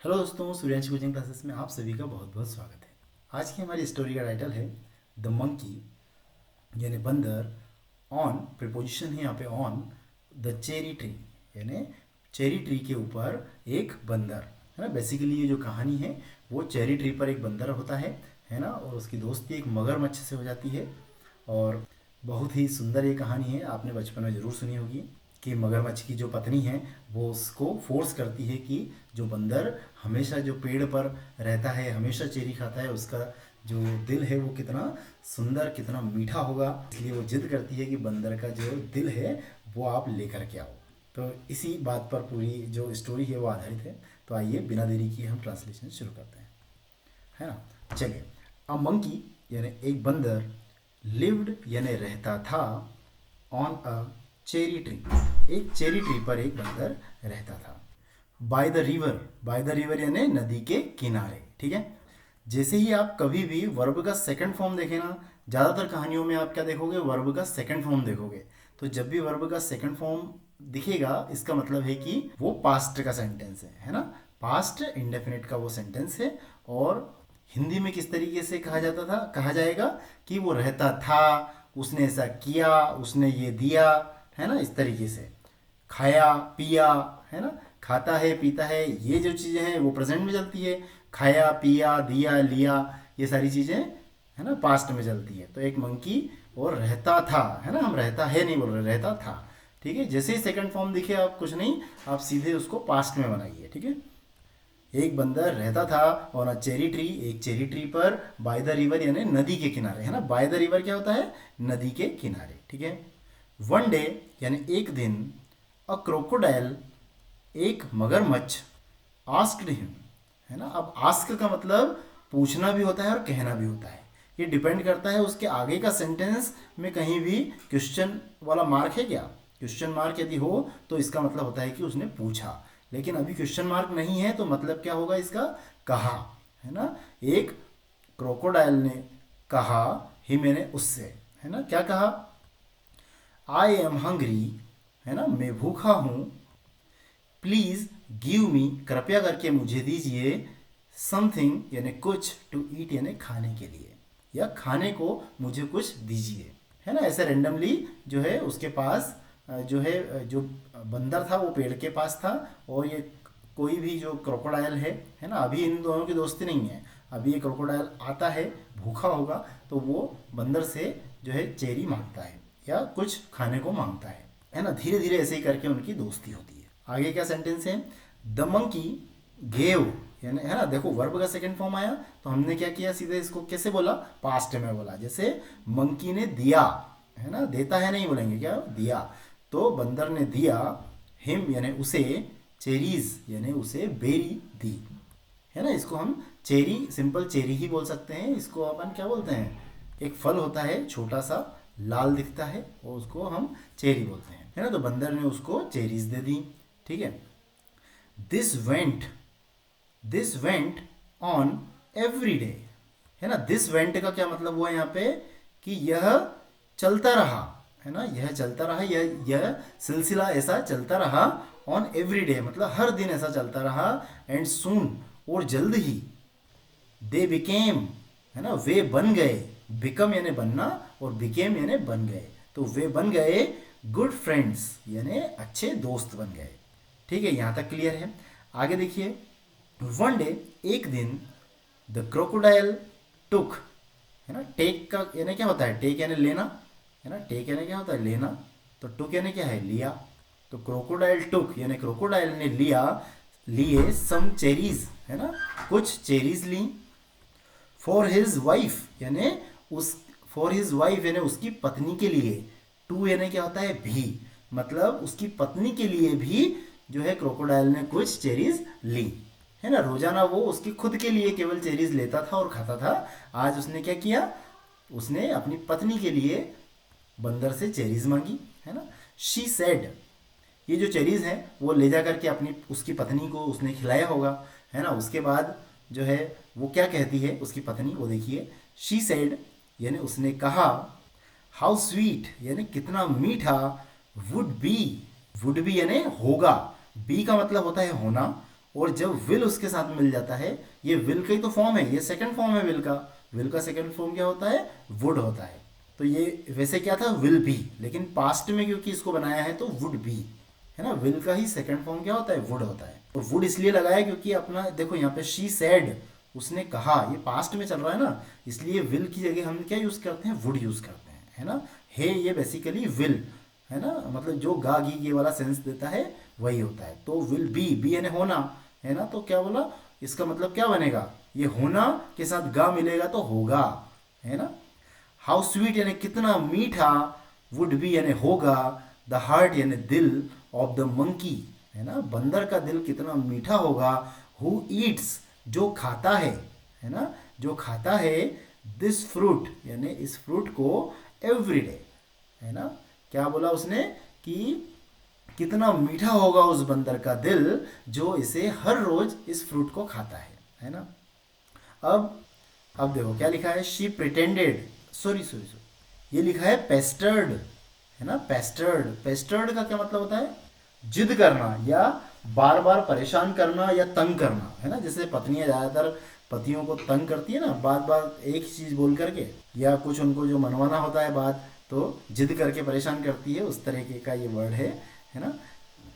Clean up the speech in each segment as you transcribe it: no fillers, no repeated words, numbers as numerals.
Hello दोस्तों, Suryansh coaching classes में आप सभी का बहुत बहुत स्वागत है। आज की हमारी स्टोरी का टाइटल है द मंकी यानी बंदर ऑन। प्रीपोजिशन है यहाँ पे ऑन द चेरी ट्री, यानी चेरी ट्री के ऊपर एक बंदर है ना। बेसिकली ये जो कहानी है वो चेरी ट्री पर एक बंदर होता है ना, और उसकी दोस्ती एक मगरमच्छ से हो जाती है। और बहुत ही सुंदर ये कहानी है, आपने बचपन में ज़रूर सुनी होगी कि मगरमच्छ की जो पत्नी है वो उसको फोर्स करती है कि जो बंदर हमेशा जो पेड़ पर रहता है, हमेशा चेरी खाता है, उसका जो दिल है वो कितना सुंदर कितना मीठा होगा। इसलिए वो जिद करती है कि बंदर का जो दिल है वो आप लेकर के आओ। तो इसी बात पर पूरी जो स्टोरी है वो आधारित है। तो आइए बिना देरी किए हम ट्रांसलेशन शुरू करते हैं, है ना। चलिए, अ मंकी यानी एक बंदर, लिव्ड यानी रहता था, ऑन अ चेरी ट्री, एक चेरी ट्री पर एक बंदर रहता था। By the river, by the river यानी नदी के किनारे, ठीक है। जैसे ही आप कभी भी वर्ब का सेकंड फॉर्म देखें ना, ज़्यादातर कहानियों में आप क्या देखोगे, वर्ब का सेकंड फॉर्म देखोगे। तो जब भी वर्ब का सेकंड फॉर्म दिखेगा इसका मतलब है कि वो पास्ट का सेंटेंस है ना। पास्ट इंडेफिनिट का वो सेंटेंस है। और हिंदी में किस तरीके से कहा जाता था, कहा जाएगा कि वो रहता था, उसने ऐसा किया, उसने ये दिया, है ना। इस तरीके से खाया पिया, है ना, खाता है पीता है, ये जो चीज़ें हैं वो प्रेजेंट में चलती है। खाया पिया दिया लिया, ये सारी चीज़ें है ना पास्ट में चलती है। तो एक मंकी और रहता था, है ना, हम रहता है नहीं बोल रहे, रहता था, ठीक है। जैसे ही सेकंड फॉर्म दिखे आप कुछ नहीं, आप सीधे उसको पास्ट में बनाइए, ठीक है। एक बंदर रहता था ऑन अ चेरी ट्री, एक चेरी ट्री पर, बाय द रिवर यानी नदी के किनारे, है ना। बाय द रिवर क्या होता है, नदी के किनारे, ठीक है। वन डे यानी एक दिन, अ क्रोकोडाइल एक मगरमच्छ, आस्क्ड हिम, है ना। अब आस्क का मतलब पूछना भी होता है और कहना भी होता है। ये डिपेंड करता है उसके आगे का सेंटेंस में कहीं भी क्वेश्चन वाला मार्क है क्या। क्वेश्चन मार्क यदि हो तो इसका मतलब होता है कि उसने पूछा, लेकिन अभी क्वेश्चन मार्क नहीं है तो मतलब क्या होगा इसका, कहा, है ना। एक क्रोकोडाइल ने कहा, ही मैंने उससे, है ना, क्या कहा, आई एम हंग्री, है ना, मैं भूखा हूँ, प्लीज गिव मी, कृपया करके मुझे दीजिए, समथिंग यानी कुछ, टू ईट यानी खाने के लिए, या खाने को मुझे कुछ दीजिए, है ना। ऐसे रेंडमली जो है उसके पास जो है जो बंदर था वो पेड़ के पास था, और ये कोई भी जो क्रोकोडाइल है ना, अभी इन दोनों की दोस्ती नहीं है। अभी ये क्रोकोडाइल आता है, भूखा होगा, तो वो बंदर से जो है चेरी मांगता है या कुछ खाने को मांगता है ना। धीरे धीरे ऐसे ही करके उनकी दोस्ती होती है। आगे क्या सेंटेंस है, द मंकी गेव, यानी, है ना, देखो वर्ब का सेकंड फॉर्म आया तो हमने क्या किया, सीधे इसको कैसे बोला, पास्ट में बोला। जैसे मंकी ने दिया, है ना, देता है नहीं बोलेंगे, क्या दिया, तो बंदर ने दिया, हिम यानी उसे, चेरीज यानी उसे बेरी दी, है ना। इसको हम चेरी, सिंपल चेरी ही बोल सकते हैं। इसको अपन क्या बोलते हैं, एक फल होता है छोटा सा लाल दिखता है और उसको हम चेरी बोलते हैं, है ना। तो बंदर ने उसको चेरीज दे दी, ठीक है। This went, this went on every day, है ना। दिस वेंट का क्या मतलब हुआ यहाँ पे, कि यह चलता रहा, है ना, यह चलता रहा, यह सिलसिला ऐसा चलता रहा, ऑन एवरी डे मतलब हर दिन ऐसा चलता रहा, एंड सून और जल्द ही, दे बिकेम, है ना, वे बन गए, बिकम यानी बनना और बिकेम यानी बन गए, तो वे बन गए गुड फ्रेंड्स यानी अच्छे दोस्त बन गए, ठीक है। यहाँ तक क्लियर है। आगे देखिए, वन डे एक दिन, द क्रोकोडाइल टुक, है ना, टेक का यानी क्या होता है, टेक यानी लेना, है ना, टेक यानी क्या होता है लेना, तो टुक यानी क्या है, लिया। तो क्रोकोडाइल टुक यानी क्रोकोडाइल ने लिया, लिए सम चेरीज, है ना, कुछ चेरीज ली, फॉर हिज वाइफ यानी उस, फॉर हिज वाइफ यानी उसकी पत्नी के लिए, टू यानी क्या होता है भी, मतलब उसकी पत्नी के लिए भी जो है क्रोकोडाइल ने कुछ चेरीज ली, है ना। रोजाना वो उसकी खुद के लिए केवल चेरीज लेता था और खाता था। आज उसने क्या किया, उसने अपनी पत्नी के लिए बंदर से चेरीज मांगी, है ना। शी सेड, ये जो चेरीज हैं वो ले जा करके अपनी उसकी पत्नी को उसने खिलाया होगा, है ना। उसके बाद जो है वो क्या कहती है उसकी पत्नी, वो देखिए, शी सेड यानी उसने कहा, हाउ स्वीट यानी कितना मीठा, वुड बी, वुड बी यानी होगा, बी का मतलब होता है होना, और जब विल उसके साथ मिल जाता है, ये विल का ही तो फॉर्म है, ये सेकंड फॉर्म है विल का। विल का सेकंड फॉर्म क्या होता है? वुड होता है। तो ये वैसे क्या था? विल बी, लेकिन पास्ट में क्योंकि इसको बनाया है तो वुड बी, है ना। विल का ही सेकंड फॉर्म क्या होता है? वुड होता है। तो वुड इसलिए लगाया क्योंकि अपना देखो यहाँ पे शी सेड, उसने कहा, ये पास्ट में चल रहा है ना, इसलिए विल की जगह हम क्या यूज करते हैं? वुड यूज करते हैं, है ना। हे ये बेसिकली विल, है ना, मतलब जो गा गी ये वाला सेंस देता है वही होता है। तो विल बी यानी होना, है ना। तो क्या बोला, इसका मतलब क्या बनेगा? ये होना के साथ गा मिलेगा तो होगा, है ना। हाउ स्वीट यानी कितना मीठा, वुड बी यानी होगा, द हार्ट यानी दिल, ऑफ द मंकी, है ना, बंदर का दिल कितना मीठा होगा, हु ईट्स जो खाता है ना, जो खाता है, दिस फ्रूट यानी इस फ्रूट को, एवरी डे, है ना। क्या बोला उसने कि कितना मीठा होगा उस बंदर का दिल जो इसे हर रोज इस फ्रूट को खाता है ना। अब देखो क्या लिखा है, शी प्रिटेंडेड, सॉरी ये लिखा है पेस्टर्ड, है ना। पेस्टर्ड, पेस्टर्ड का क्या मतलब होता है? जिद करना या बार बार परेशान करना या तंग करना, है ना। जैसे पत्नियां ज्यादातर पतियों को तंग करती है ना, बार बार एक ही चीज बोल करके, या कुछ उनको जो मनवाना होता है बात, तो जिद करके परेशान करती है, उस तरीके का ये वर्ड है ना।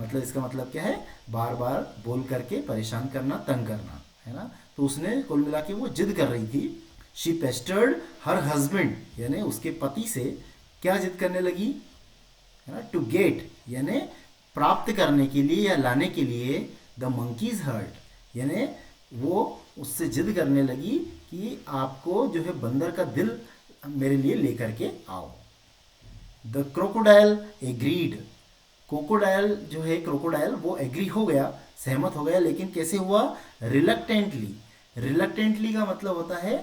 मतलब इसका मतलब क्या है? बार बार बोल करके परेशान करना, तंग करना, है ना। तो उसने कुल मिला के वो जिद कर रही थी। शी पेस्टर्ड हर हस्बैंड यानी उसके पति से क्या जिद करने लगी, है ना, टू गेट यानी प्राप्त करने के लिए या लाने के लिए, द मंकीज हर्ट यानी वो उससे जिद करने लगी कि आपको जो है बंदर का दिल मेरे लिए लेकर के आओ। द क्रोकोडाइल एग्रीड, क्रोकोडाइल जो है, क्रोकोडाइल वो एग्री हो गया, सहमत हो गया, लेकिन कैसे हुआ? रिलक्टेंटली, रिलक्टेंटली का मतलब होता है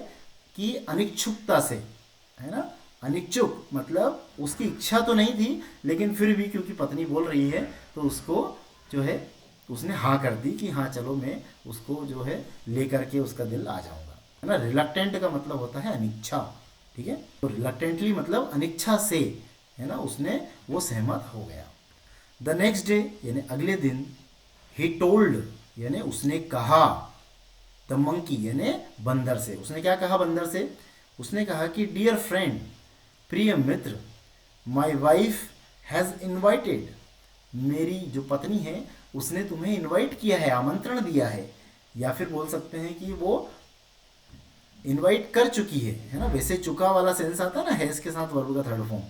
कि अनिच्छुकता से, है ना। अनिच्छुक मतलब उसकी इच्छा तो नहीं थी, लेकिन फिर भी क्योंकि पत्नी बोल रही है तो उसको जो है उसने हाँ कर दी कि हाँ चलो मैं उसको जो है लेकर के उसका दिल आ जाऊंगा, है ना। रिलक्टेंट का मतलब होता है अनिच्छा, ठीक है। तो रिलक्टेंटली मतलब अनिच्छा से, है ना, उसने वो सहमत हो गया। द नेक्स्ट डे यानी अगले दिन, ही टोल्ड यानी उसने कहा, द मंकी यानी बंदर से, उसने क्या कहा बंदर से? उसने कहा कि डियर फ्रेंड, प्रिय मित्र, माई वाइफ हैज़ इन्वाइटेड, मेरी जो पत्नी है उसने तुम्हें इनवाइट किया है, आमंत्रण दिया है, या फिर बोल सकते हैं कि वो इनवाइट कर चुकी है ना। वैसे चुका वाला सेंस आता है ना, हैज के साथ वर्ब का थर्ड फॉर्म,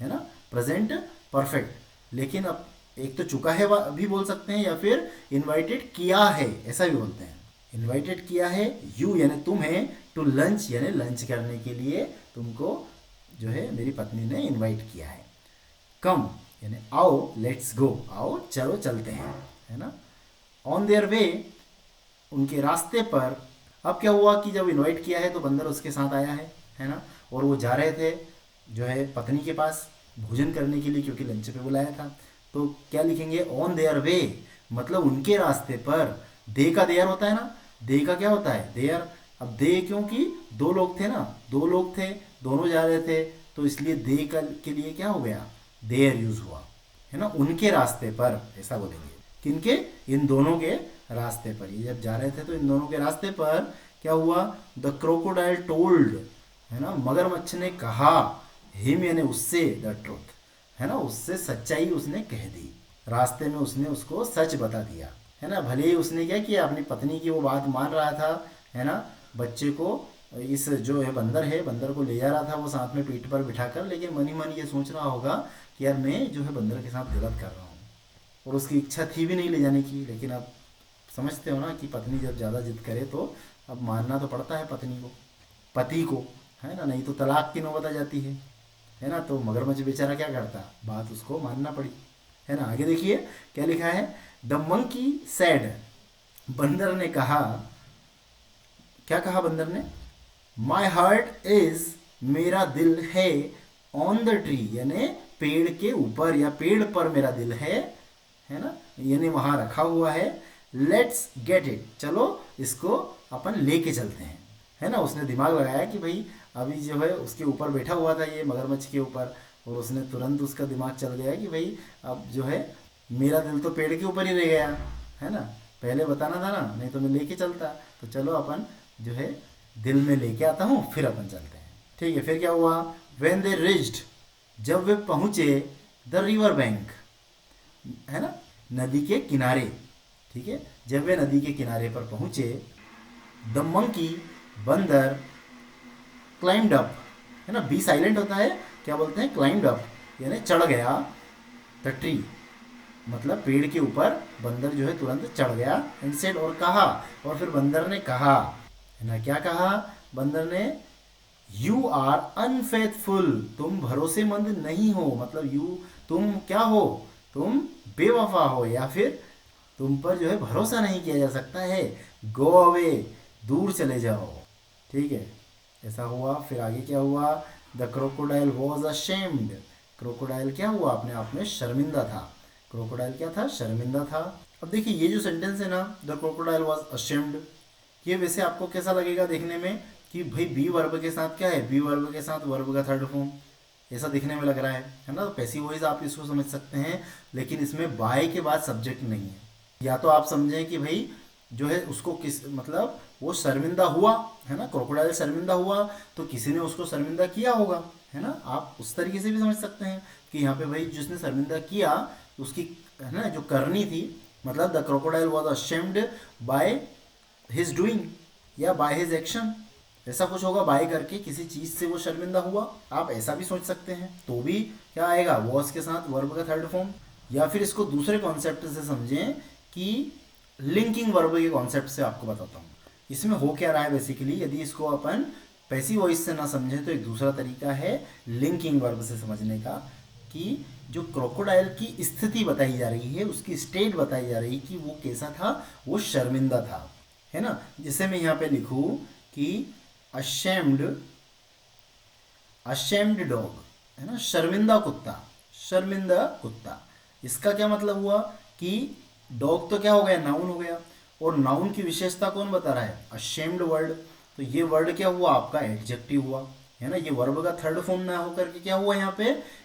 है ना, प्रेजेंट परफेक्ट। लेकिन अब एक तो चुका है भी बोल सकते हैं, या फिर इनवाइटेड किया है ऐसा भी बोलते हैं। इनवाइटेड किया है यू यानी तुम्हें, टू लंच यानी लंच करने के लिए तुमको जो है मेरी पत्नी ने इनवाइट किया है। कम यानी आओ, लेट्स गो, आओ चलो चलते हैं, है ना। ऑन देयर वे उनके रास्ते पर। अब क्या हुआ कि जब इनवाइट किया है तो बंदर उसके साथ आया है ना, और वो जा रहे थे जो है पत्नी के पास भोजन करने के लिए, क्योंकि लंच पे बुलाया था। तो क्या लिखेंगे? ऑन देयर वे मतलब उनके रास्ते पर। दे का देयर होता है ना, दे का क्या होता है? देयर। अब दे क्योंकि दो लोग थे ना, दो लोग थे, दोनों जा रहे थे, तो इसलिए दे का के लिए क्या हो गया? देयर यूज हुआ, है ना। उनके रास्ते पर ऐसा बोलेंगे। किनके? इन दोनों के रास्ते पर। ये जब जा रहे थे तो इन दोनों के रास्ते पर क्या हुआ? द क्रोकोडाइल टोल्ड, है ना, मगरमच्छ ने कहा, हिम यानी उससे, द ट्रुथ, है ना, उससे सच्चाई उसने कह दी। रास्ते में उसने उसको सच बता दिया, है ना। भले ही उसने क्या किया, अपनी पत्नी की वो बात मान रहा था, है ना, बच्चे को, इस जो है बंदर को ले जा रहा था वो साथ में पीठ पर बिठाकर, लेकिन मन ही मन ये सोच रहा होगा कि यार मैं जो है बंदर के साथ गलत कर रहा हूँ, और उसकी इच्छा थी भी नहीं ले जाने की। लेकिन अब समझते हो ना कि पत्नी जब ज़्यादा जिद करे तो अब मानना तो पड़ता है पत्नी को, पति को, है ना, नहीं तो तलाक की नौबत आ जाती है ना। तो मगरमच्छ बेचारा क्या करता, बात उसको मानना पड़ी, है ना। आगे देखिए क्या लिखा है, द मंकी सैड, बंदर ने कहा, क्या कहा बंदर ने? माई हार्ट इज, मेरा दिल है, ऑन द ट्री यानी पेड़ के ऊपर या पेड़ पर मेरा दिल है ना, यानी वहां रखा हुआ है। लेट्स गेट इट, चलो इसको अपन लेके चलते हैं, है ना। उसने दिमाग लगाया कि भाई अभी जो है उसके ऊपर बैठा हुआ था ये मगरमच्छ के ऊपर, और उसने तुरंत उसका दिमाग चल गया कि भाई अब जो है मेरा दिल तो पेड़ के ऊपर ही रह गया, है ना। पहले बताना था ना, नहीं तो मैं लेके चलता। तो चलो अपन जो है दिल में लेके आता हूँ, फिर अपन चलते हैं। ठीक है, फिर क्या हुआ? वेन दे रिच्ड, जब वे पहुँचे द रिवर बैंक, है ना, नदी के किनारे। ठीक है, जब वे नदी के किनारे पर पहुँचे, द मंकी, बंदर, क्लाइम्ड अप, है ना, बी साइलेंट होता है, क्या बोलते हैं? क्लाइम्ड अप, यानी चढ़ गया द ट्री, मतलब पेड़ के ऊपर बंदर जो है तुरंत चढ़ गया। एंड सेड, और कहा, और फिर बंदर ने कहा, है ना, क्या कहा बंदर ने? यू आर अनफेथफुल, तुम भरोसेमंद नहीं हो, मतलब यू, तुम क्या हो? तुम बेवफा हो, या फिर तुम पर जो है भरोसा नहीं किया जा सकता है। गो अवे, दूर चले जाओ। ठीक है, ऐसा हुआ। फिर आगे क्या हुआ? The crocodile was ashamed, crocodile क्या हुआ? अपने आप में शर्मिंदा था। क्रोकोडाइल क्या था? शर्मिंदा था। अब देखिए ये जो सेंटेंस है ना, द क्रोकोडाइल वॉज अशेम्ड, ये वैसे आपको कैसा लगेगा देखने में कि भाई बी वर्ब के साथ क्या है? बी वर्ब के साथ वर्ब का थर्ड फॉर्म, ऐसा दिखने में लग रहा है ना। तो पैसिव वॉइस आप इसको समझ सकते हैं, लेकिन इसमें बाय के बाद सब्जेक्ट नहीं है। या तो आप समझें कि भाई जो है उसको किस, मतलब वो शर्मिंदा हुआ, है ना, क्रोकोडाइल शर्मिंदा हुआ, तो किसी ने उसको शर्मिंदा किया होगा, है ना। आप उस तरीके से भी समझ सकते हैं कि यहाँ पे भाई जिसने शर्मिंदा किया उसकी, है ना, जो करनी थी, मतलब the crocodile was ashamed by his doing या बाय हिज एक्शन, ऐसा कुछ होगा। बाय करके किसी चीज़ से वो शर्मिंदा हुआ, आप ऐसा भी सोच सकते हैं। तो भी क्या आएगा? वॉज के साथ वर्ब का थर्ड फॉर्म। या फिर इसको दूसरे कॉन्सेप्ट से समझें कि लिंकिंग वर्ब के कॉन्सेप्ट से आपको बताता हूँ। इसमें हो क्या रहा है बेसिकली, यदि इसको अपन पैसिव वॉइस से ना समझें तो एक दूसरा तरीका है लिंकिंग वर्ब से समझने का, कि जो क्रोकोडाइल की स्थिति बताई जा रही है, उसकी स्टेट बताई जा रही है कि वो कैसा था, वो शर्मिंदा था, है ना। जैसे मैं यहाँ पे लिखूँ कि अशेम्ड, अशेम्ड डॉग, है ना, शर्मिंदा कुत्ता, शर्मिंदा कुत्ता। इसका क्या मतलब हुआ कि डॉग तो क्या हो गया? नाउन हो गया, और नाउन की विशेषता कौन बता रहा है? Ashamed word. तो ये वर्ड क्या हुआ? आपका एडजेक्टिव हुआ, है ना। ये वर्ब का थर्ड फॉर्म ना होकर के क्या हुआ यहाँ पे?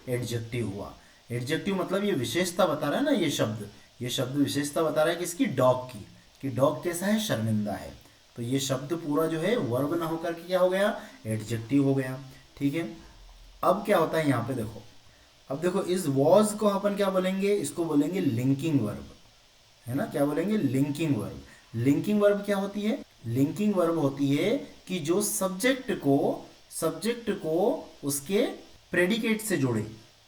एडजेक्टिव हुआ। एडजेक्टिव मतलब ये विशेषता बता रहा है ना, ये शब्द विशेषता बता रहा है किसकी? डॉग की, कि डॉग कैसा है? शर्मिंदा है। तो ये शब्द पूरा जो है वर्ब ना होकर के क्या हो गया? एडजेक्टिव हो गया। ठीक है, अब क्या होता है यहाँ पे देखो, अब देखो इस वॉज को अपन क्या बोलेंगे? इसको बोलेंगे लिंकिंग वर्ब, है ना। क्या बोलेंगे? Linking verb. लिंकिंग वर्ब क्या होती है? लिंकिंग वर्ब होती है कि जो सब्जेक्ट को उसके प्रेडिकेट से जोड़े,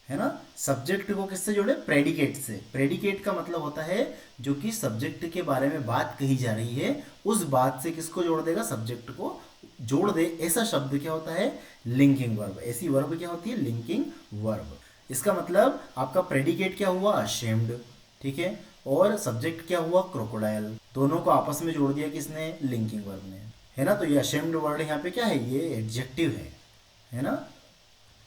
है ना। सब्जेक्ट को किससे जोड़े? प्रेडिकेट से। प्रेडिकेट का मतलब होता है जो कि सब्जेक्ट के बारे में बात कही जा रही है, उस बात से किसको जोड़ देगा? सब्जेक्ट को जोड़ दे, ऐसा शब्द क्या होता है? Linking verb. ऐसी वर्ब क्या होती है? Linking verb. इसका मतलब आपका प्रेडिकेट क्या हुआ? अशेम्ड, ठीक है, और सब्जेक्ट क्या हुआ? क्रोकोडाइल। दोनों को आपस में जोड़ दिया किसने? लिंकिंग वर्ब ने, है ना। तो ये अशेम्ड वर्ड यहाँ पे क्या है? ये एडजेक्टिव है ना।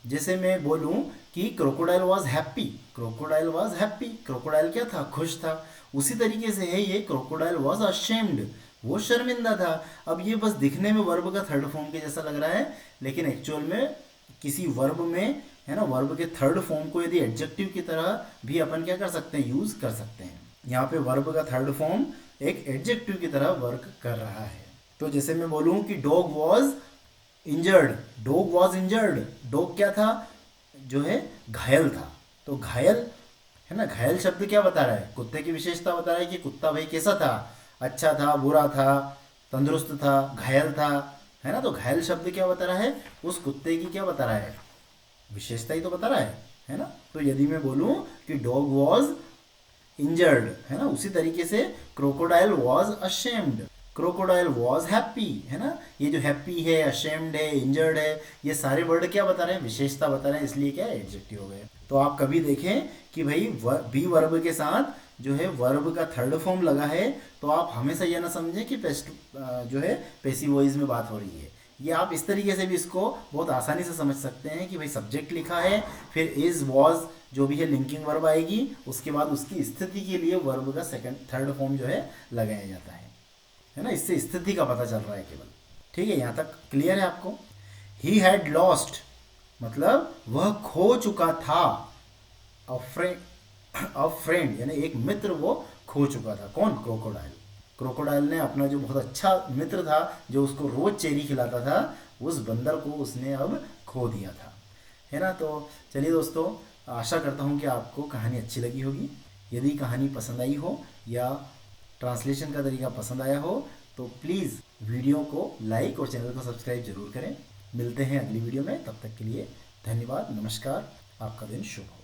जैसे मैं बोलूं कि crocodile was happy, crocodile was happy, crocodile क्या था? खुश था। उसी तरीके से है ये क्रोकोडाइल वॉज अशेम्ड, वो शर्मिंदा था। अब ये बस दिखने में वर्ब का थर्ड फॉर्म के जैसा लग रहा है, लेकिन एक्चुअल में किसी वर्ब में, है ना, वर्ब के थर्ड फॉर्म को यदि एडजेक्टिव की तरह भी अपन क्या कर सकते हैं? यूज कर सकते हैं। यहाँ पे वर्ब का थर्ड फॉर्म एक एडजेक्टिव की तरह वर्क कर रहा है। तो जैसे मैं बोलूँ कि dog was injured, dog was injured, dog क्या था? जो है घायल था। तो घायल, है ना, घायल शब्द क्या बता रहा है? कुत्ते की विशेषता बता रहा है कि कुत्ता भाई कैसा था? अच्छा था, बुरा था, तंदुरुस्त था, घायल था, है ना। तो घायल शब्द क्या बता रहा है? उस कुत्ते की क्या बता रहा है? विशेषता ही तो बता रहा है ना। तो यदि मैं बोलूं कि डॉग वॉज इंजर्ड, है ना, उसी तरीके से crocodile was ashamed, crocodile was happy, है ना। ये जो हैप्पी है, अशेम्ड है, इंजर्ड है, ये सारे वर्ड क्या बता रहे हैं? विशेषता बता रहे हैं, इसलिए क्या एडजेक्टिव हो गए। तो आप कभी देखें कि भाई बी वर्ब के साथ जो है वर्ब का थर्ड फॉर्म लगा है, तो आप हमेशा यह ना समझें कि जो है पैसिव वॉइस में बात हो रही है। ये आप इस तरीके से भी इसको बहुत आसानी से समझ सकते हैं कि भाई सब्जेक्ट लिखा है, फिर इज, वॉज, जो भी है लिंकिंग वर्ब आएगी, उसके बाद उसकी स्थिति के लिए वर्ब का थर्ड फॉर्म जो है लगाया जाता है ना। इससे स्थिति का पता चल रहा है केवल। ठीक है, यहाँ तक क्लियर है आपको? ही हैड लॉस्ट, मतलब वह खो चुका था, अ फ्रेंड यानी एक मित्र वो खो चुका था। कौन? क्रोकोडाइल। क्रोकोडाइल ने अपना जो बहुत अच्छा मित्र था, जो उसको रोज चेरी खिलाता था, उस बंदर को उसने अब खो दिया था, है ना। तो चलिए दोस्तों, आशा करता हूँ कि आपको कहानी अच्छी लगी होगी। यदि कहानी पसंद आई हो या ट्रांसलेशन का तरीका पसंद आया हो तो प्लीज़ वीडियो को लाइक और चैनल को सब्सक्राइब जरूर करें। मिलते हैं अगली वीडियो में, तब तक के लिए धन्यवाद, नमस्कार, आपका दिन शुभ हो।